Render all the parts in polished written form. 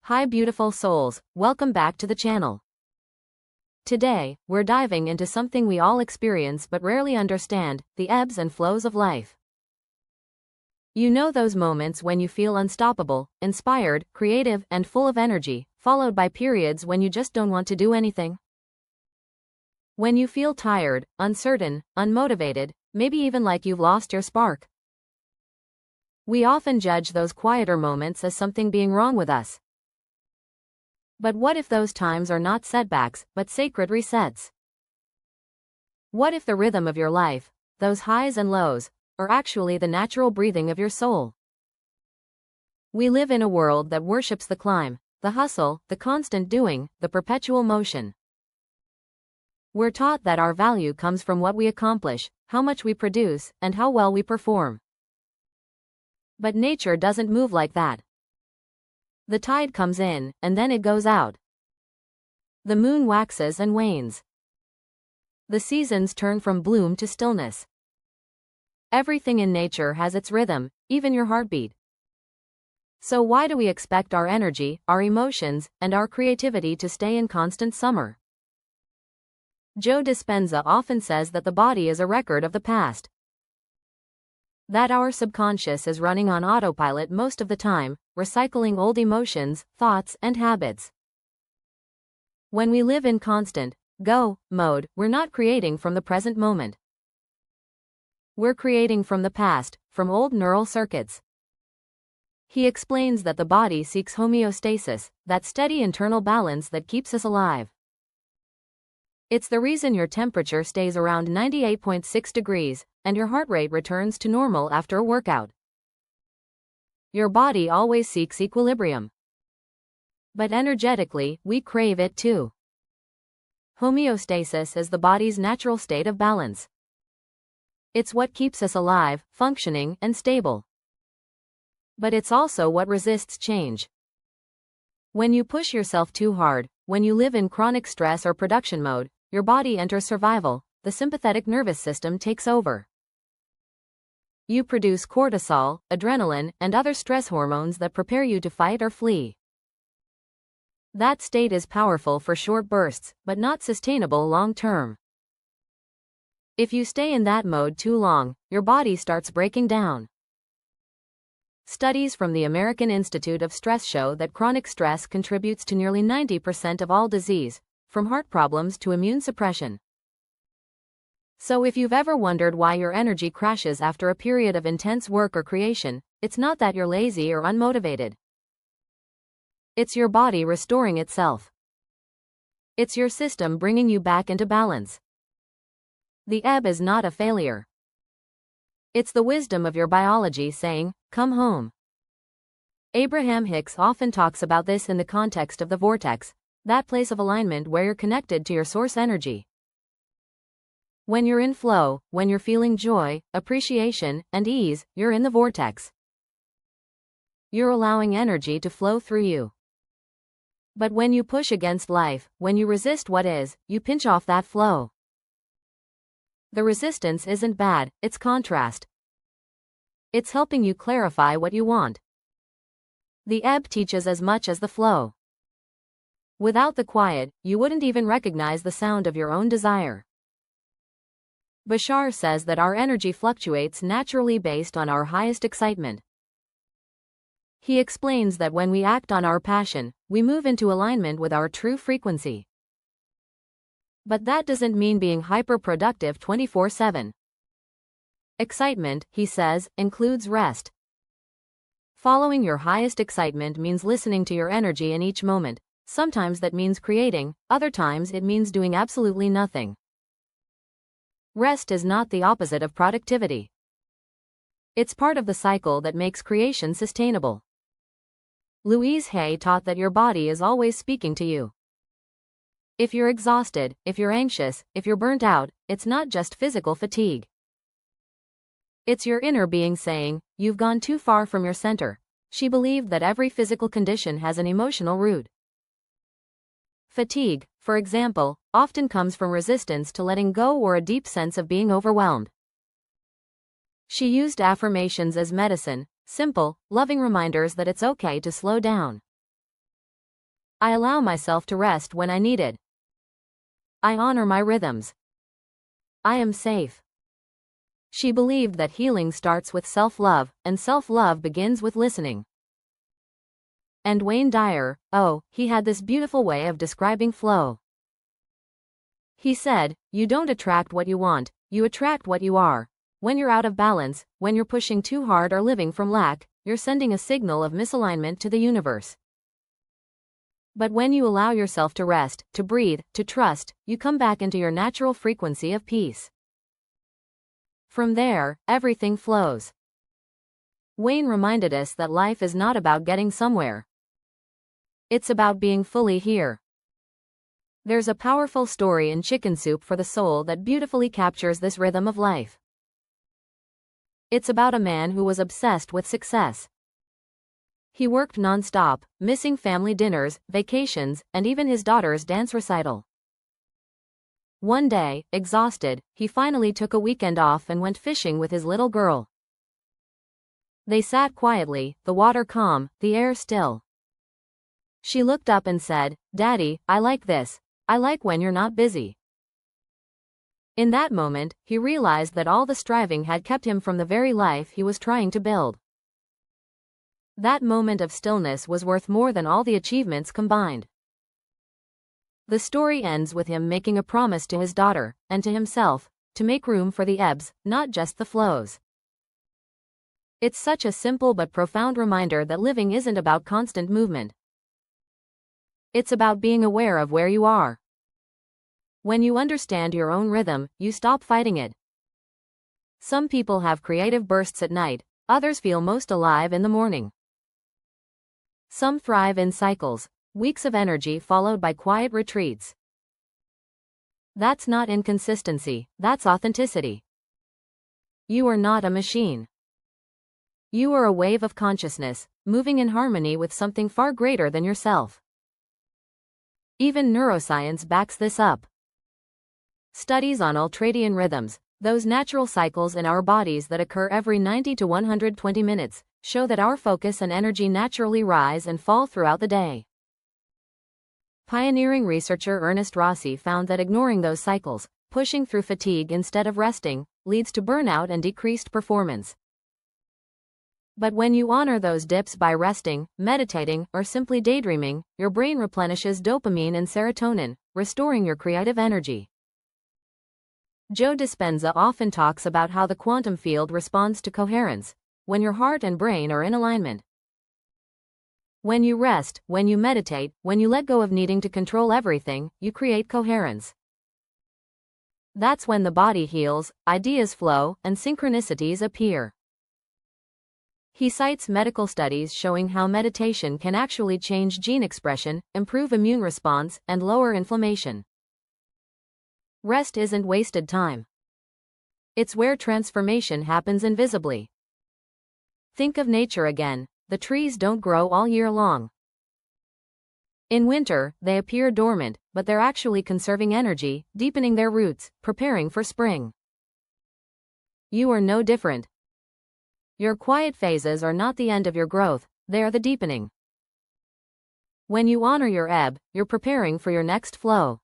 Hi beautiful souls, welcome back to the channel. Today, we're diving into something we all experience but rarely understand, the ebbs and flows of life. You know those moments when you feel unstoppable, inspired, creative, and full of energy, followed by periods when you just don't want to do anything? When you feel tired, uncertain, unmotivated, maybe even like you've lost your spark. We often judge those quieter moments as something being wrong with us. But what if those times are not setbacks, but sacred resets? What if the rhythm of your life, those highs and lows, are actually the natural breathing of your soul? We live in a world that worships the climb, the hustle, the constant doing, the perpetual motion. We're taught that our value comes from what we accomplish, how much we produce, and how well we perform. But nature doesn't move like that. The tide comes in, and then it goes out. The moon waxes and wanes. The seasons turn from bloom to stillness. Everything in nature has its rhythm, even your heartbeat. So why do we expect our energy, our emotions, and our creativity to stay in constant summer? Joe Dispenza often says that the body is a record of the past. That our subconscious is running on autopilot most of the time, recycling old emotions, thoughts, and habits. When we live in constant go mode, we're not creating from the present moment. We're creating from the past, from old neural circuits. He explains that the body seeks homeostasis, that steady internal balance that keeps us alive. It's the reason your temperature stays around 98.6 degrees, and your heart rate returns to normal after a workout. Your body always seeks equilibrium. But energetically, we crave it too. Homeostasis is the body's natural state of balance. It's what keeps us alive, functioning, and stable. But it's also what resists change. When you push yourself too hard, when you live in chronic stress or production mode, your body enters survival, the sympathetic nervous system takes over. You produce cortisol, adrenaline, and other stress hormones that prepare you to fight or flee. That state is powerful for short bursts, but not sustainable long term. If you stay in that mode too long, your body starts breaking down. Studies from the American Institute of Stress show that chronic stress contributes to nearly 90% of all disease, from heart problems to immune suppression. So if you've ever wondered why your energy crashes after a period of intense work or creation, it's not that you're lazy or unmotivated. It's your body restoring itself. It's your system bringing you back into balance. The ebb is not a failure. It's the wisdom of your biology saying, "Come home." Abraham Hicks often talks about this in the context of the vortex, that place of alignment where you're connected to your source energy. When you're in flow, when you're feeling joy, appreciation, and ease, you're in the vortex. You're allowing energy to flow through you. But when you push against life, when you resist what is, you pinch off that flow. The resistance isn't bad, it's contrast. It's helping you clarify what you want. The ebb teaches as much as the flow. Without the quiet, you wouldn't even recognize the sound of your own desire. Bashar says that our energy fluctuates naturally based on our highest excitement. He explains that when we act on our passion, we move into alignment with our true frequency. But that doesn't mean being hyper-productive 24/7. Excitement, he says, includes rest. Following your highest excitement means listening to your energy in each moment. Sometimes that means creating, other times it means doing absolutely nothing. Rest is not the opposite of productivity. It's part of the cycle that makes creation sustainable. Louise Hay taught that your body is always speaking to you. If you're exhausted, if you're anxious, if you're burnt out, it's not just physical fatigue. It's your inner being saying, "You've gone too far from your center." She believed that every physical condition has an emotional root. Fatigue, for example, often comes from resistance to letting go or a deep sense of being overwhelmed. She used affirmations as medicine, simple, loving reminders that it's okay to slow down. I allow myself to rest when I need it. I honor my rhythms. I am safe. She believed that healing starts with self-love, and self-love begins with listening. And Wayne Dyer, oh, he had this beautiful way of describing flow. He said, "You don't attract what you want, you attract what you are. When you're out of balance, when you're pushing too hard or living from lack, you're sending a signal of misalignment to the universe. But when you allow yourself to rest, to breathe, to trust, you come back into your natural frequency of peace. From there, everything flows." Wayne reminded us that life is not about getting somewhere. It's about being fully here. There's a powerful story in Chicken Soup for the Soul that beautifully captures this rhythm of life. It's about a man who was obsessed with success. He worked non-stop, missing family dinners, vacations, and even his daughter's dance recital. One day, exhausted, he finally took a weekend off and went fishing with his little girl. They sat quietly, the water calm, the air still. She looked up and said, "Daddy, I like this. I like when you're not busy." In that moment, he realized that all the striving had kept him from the very life he was trying to build. That moment of stillness was worth more than all the achievements combined. The story ends with him making a promise to his daughter, and to himself, to make room for the ebbs, not just the flows. It's such a simple but profound reminder that living isn't about constant movement. It's about being aware of where you are. When you understand your own rhythm, you stop fighting it. Some people have creative bursts at night, others feel most alive in the morning. Some thrive in cycles, weeks of energy followed by quiet retreats. That's not inconsistency, that's authenticity. You are not a machine. You are a wave of consciousness, moving in harmony with something far greater than yourself. Even neuroscience backs this up. Studies on ultradian rhythms, those natural cycles in our bodies that occur every 90 to 120 minutes, show that our focus and energy naturally rise and fall throughout the day. Pioneering researcher Ernest Rossi found that ignoring those cycles, pushing through fatigue instead of resting, leads to burnout and decreased performance. But when you honor those dips by resting, meditating, or simply daydreaming, your brain replenishes dopamine and serotonin, restoring your creative energy. Joe Dispenza often talks about how the quantum field responds to coherence, when your heart and brain are in alignment. When you rest, when you meditate, when you let go of needing to control everything, you create coherence. That's when the body heals, ideas flow, and synchronicities appear. He cites medical studies showing how meditation can actually change gene expression, improve immune response, and lower inflammation. Rest isn't wasted time. It's where transformation happens invisibly. Think of nature again. The trees don't grow all year long. In winter, they appear dormant, but they're actually conserving energy, deepening their roots, preparing for spring. You are no different. Your quiet phases are not the end of your growth, they are the deepening. When you honor your ebb, you're preparing for your next flow.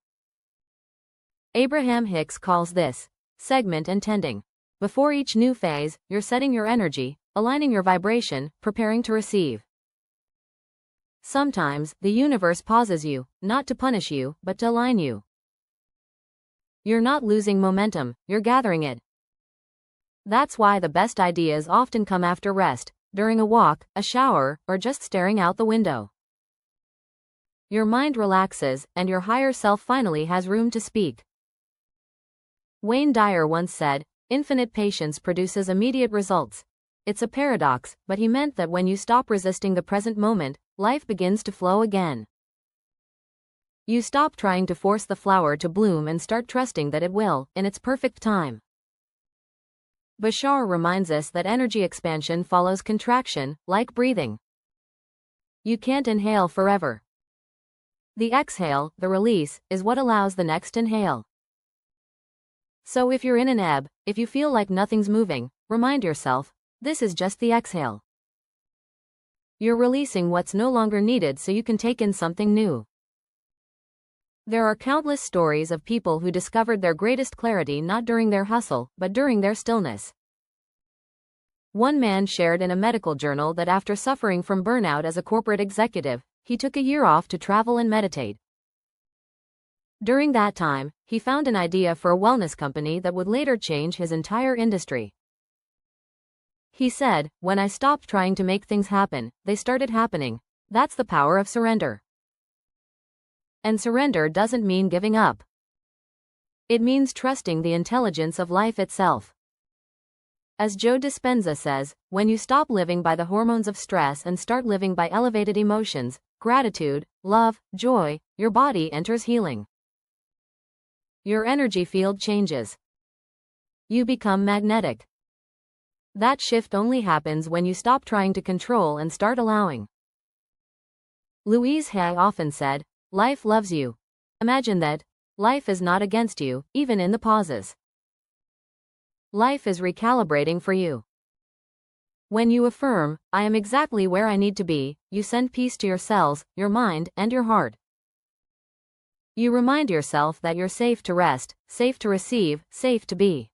Abraham Hicks calls this segment and tending. Before each new phase, you're setting your energy, aligning your vibration, preparing to receive. Sometimes, the universe pauses you, not to punish you, but to align you. You're not losing momentum, you're gathering it. That's why the best ideas often come after rest, during a walk, a shower, or just staring out the window. Your mind relaxes, and your higher self finally has room to speak. Wayne Dyer once said, "Infinite patience produces immediate results." It's a paradox, but he meant that when you stop resisting the present moment, life begins to flow again. You stop trying to force the flower to bloom and start trusting that it will, in its perfect time. Bashar reminds us that energy expansion follows contraction, like breathing. You can't inhale forever. The exhale, the release, is what allows the next inhale. So if you're in an ebb, if you feel like nothing's moving, remind yourself, this is just the exhale. You're releasing what's no longer needed so you can take in something new. There are countless stories of people who discovered their greatest clarity not during their hustle, but during their stillness. One man shared in a medical journal that after suffering from burnout as a corporate executive, he took a year off to travel and meditate. During that time, he found an idea for a wellness company that would later change his entire industry. He said, "When I stopped trying to make things happen, they started happening. That's the power of surrender." And surrender doesn't mean giving up. It means trusting the intelligence of life itself. As Joe Dispenza says, when you stop living by the hormones of stress and start living by elevated emotions, gratitude, love, joy, your body enters healing. Your energy field changes. You become magnetic. That shift only happens when you stop trying to control and start allowing. Louise Hay often said, "Life loves you." Imagine that. Life is not against you, even in the pauses. Life is recalibrating for you. When you affirm, "I am exactly where I need to be," you send peace to your cells, your mind, and your heart. You remind yourself that you're safe to rest, safe to receive, safe to be.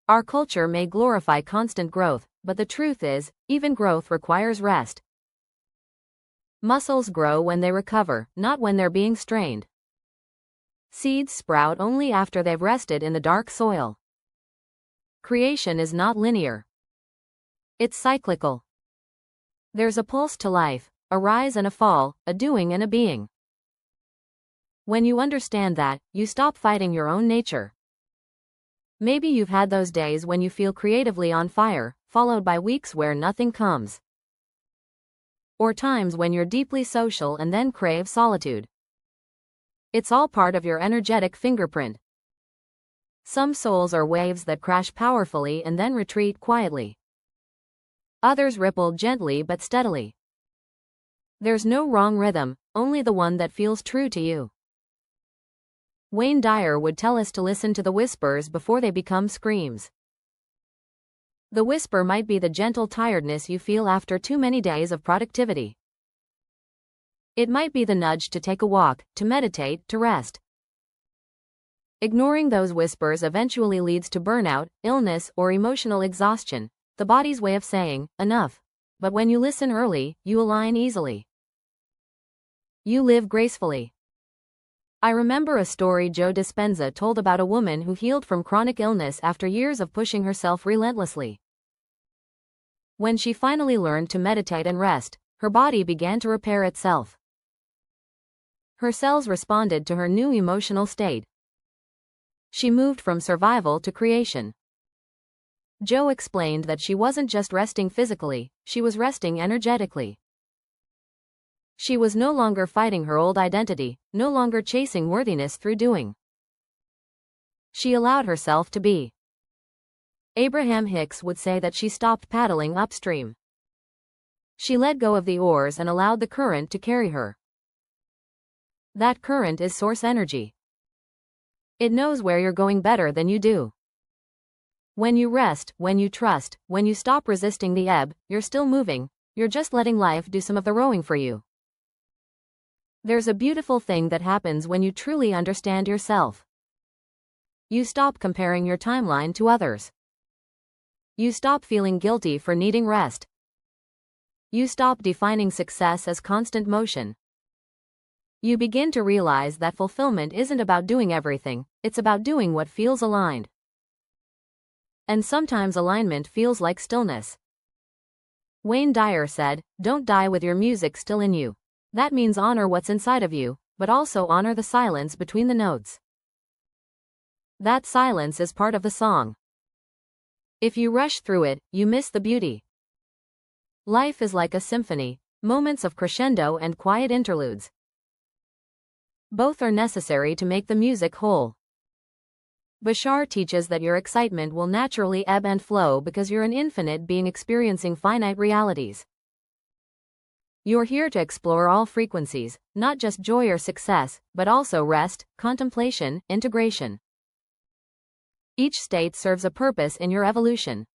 Our culture may glorify constant growth, but the truth is, even growth requires rest. Muscles grow when they recover, not when they're being strained. Seeds sprout only after they've rested in the dark soil. Creation is not linear. It's cyclical. There's a pulse to life, a rise and a fall, a doing and a being. When you understand that, you stop fighting your own nature. Maybe you've had those days when you feel creatively on fire, followed by weeks where nothing comes. Or times when you're deeply social and then crave solitude. It's all part of your energetic fingerprint. Some souls are waves that crash powerfully and then retreat quietly. Others ripple gently but steadily. There's no wrong rhythm, only the one that feels true to you. Wayne Dyer would tell us to listen to the whispers before they become screams. The whisper might be the gentle tiredness you feel after too many days of productivity. It might be the nudge to take a walk, to meditate, to rest. Ignoring those whispers eventually leads to burnout, illness, or emotional exhaustion, the body's way of saying, enough. But when you listen early, you align easily. You live gracefully. I remember a story Joe Dispenza told about a woman who healed from chronic illness after years of pushing herself relentlessly. When she finally learned to meditate and rest, her body began to repair itself. Her cells responded to her new emotional state. She moved from survival to creation. Joe explained that she wasn't just resting physically, she was resting energetically. She was no longer fighting her old identity, no longer chasing worthiness through doing. She allowed herself to be. Abraham Hicks would say that she stopped paddling upstream. She let go of the oars and allowed the current to carry her. That current is source energy. It knows where you're going better than you do. When you rest, when you trust, when you stop resisting the ebb, you're still moving, you're just letting life do some of the rowing for you. There's a beautiful thing that happens when you truly understand yourself. You stop comparing your timeline to others. You stop feeling guilty for needing rest. You stop defining success as constant motion. You begin to realize that fulfillment isn't about doing everything, it's about doing what feels aligned. And sometimes alignment feels like stillness. Wayne Dyer said, "Don't die with your music still in you." That means honor what's inside of you, but also honor the silence between the notes. That silence is part of the song. If you rush through it, you miss the beauty. Life is like a symphony, moments of crescendo and quiet interludes. Both are necessary to make the music whole. Bashar teaches that your excitement will naturally ebb and flow because you're an infinite being experiencing finite realities. You're here to explore all frequencies, not just joy or success, but also rest, contemplation, integration. Each state serves a purpose in your evolution.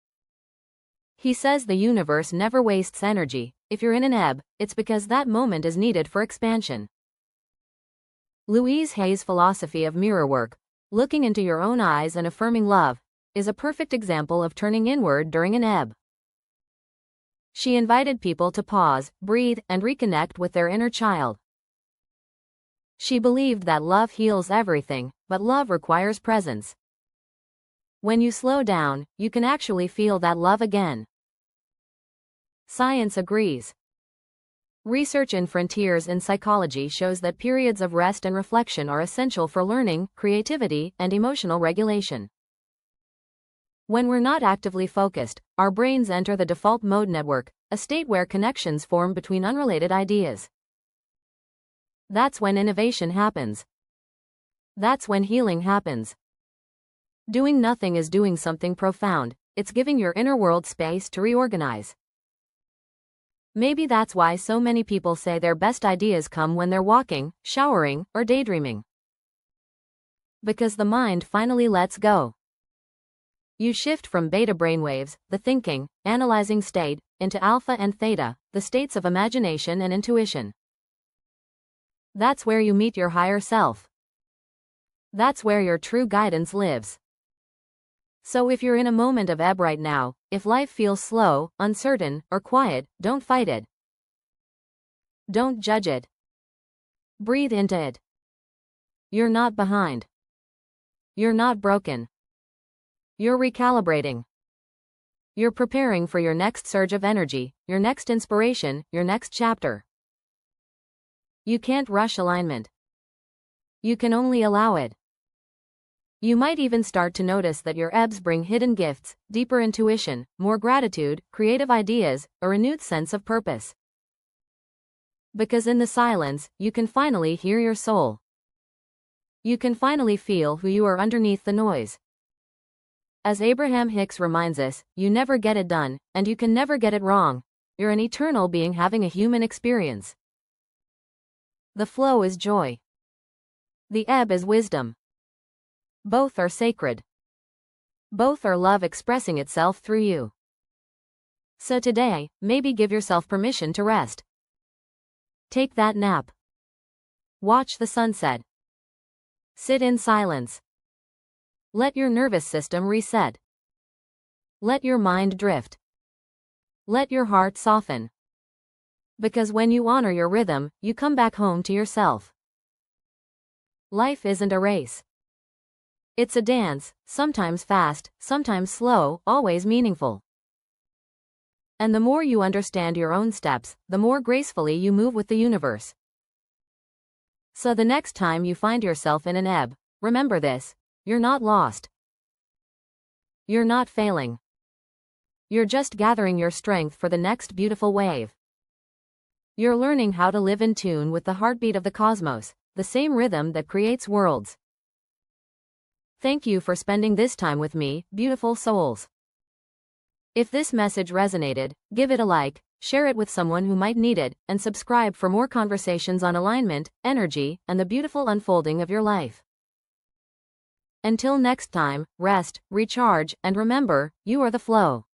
He says the universe never wastes energy. If you're in an ebb, it's because that moment is needed for expansion. Louise Hay's philosophy of mirror work, looking into your own eyes and affirming love, is a perfect example of turning inward during an ebb. She invited people to pause, breathe, and reconnect with their inner child. She believed that love heals everything, but love requires presence. When you slow down, you can actually feel that love again. Science agrees. Research in Frontiers in Psychology shows that periods of rest and reflection are essential for learning, creativity, and emotional regulation. When we're not actively focused, our brains enter the default mode network, a state where connections form between unrelated ideas. That's when innovation happens. That's when healing happens. Doing nothing is doing something profound. It's giving your inner world space to reorganize. Maybe that's why so many people say their best ideas come when they're walking, showering, or daydreaming. Because the mind finally lets go. You shift from beta brainwaves, the thinking, analyzing state, into alpha and theta, the states of imagination and intuition. That's where you meet your higher self. That's where your true guidance lives. So if you're in a moment of ebb right now, if life feels slow, uncertain, or quiet, don't fight it. Don't judge it. Breathe into it. You're not behind. You're not broken. You're recalibrating. You're preparing for your next surge of energy, your next inspiration, your next chapter. You can't rush alignment. You can only allow it. You might even start to notice that your ebbs bring hidden gifts, deeper intuition, more gratitude, creative ideas, a renewed sense of purpose. Because in the silence, you can finally hear your soul. You can finally feel who you are underneath the noise. As Abraham Hicks reminds us, you never get it done, and you can never get it wrong. You're an eternal being having a human experience. The flow is joy. The ebb is wisdom. Both are sacred. Both are love expressing itself through you. So today, maybe give yourself permission to rest. Take that nap. Watch the sunset. Sit in silence. Let your nervous system reset. Let your mind drift. Let your heart soften. Because when you honor your rhythm, you come back home to yourself. Life isn't a race. It's a dance, sometimes fast, sometimes slow, always meaningful. And the more you understand your own steps, the more gracefully you move with the universe. So the next time you find yourself in an ebb, remember this: you're not lost. You're not failing. You're just gathering your strength for the next beautiful wave. You're learning how to live in tune with the heartbeat of the cosmos, the same rhythm that creates worlds. Thank you for spending this time with me, beautiful souls. If this message resonated, give it a like, share it with someone who might need it, and subscribe for more conversations on alignment, energy, and the beautiful unfolding of your life. Until next time, rest, recharge, and remember, you are the flow.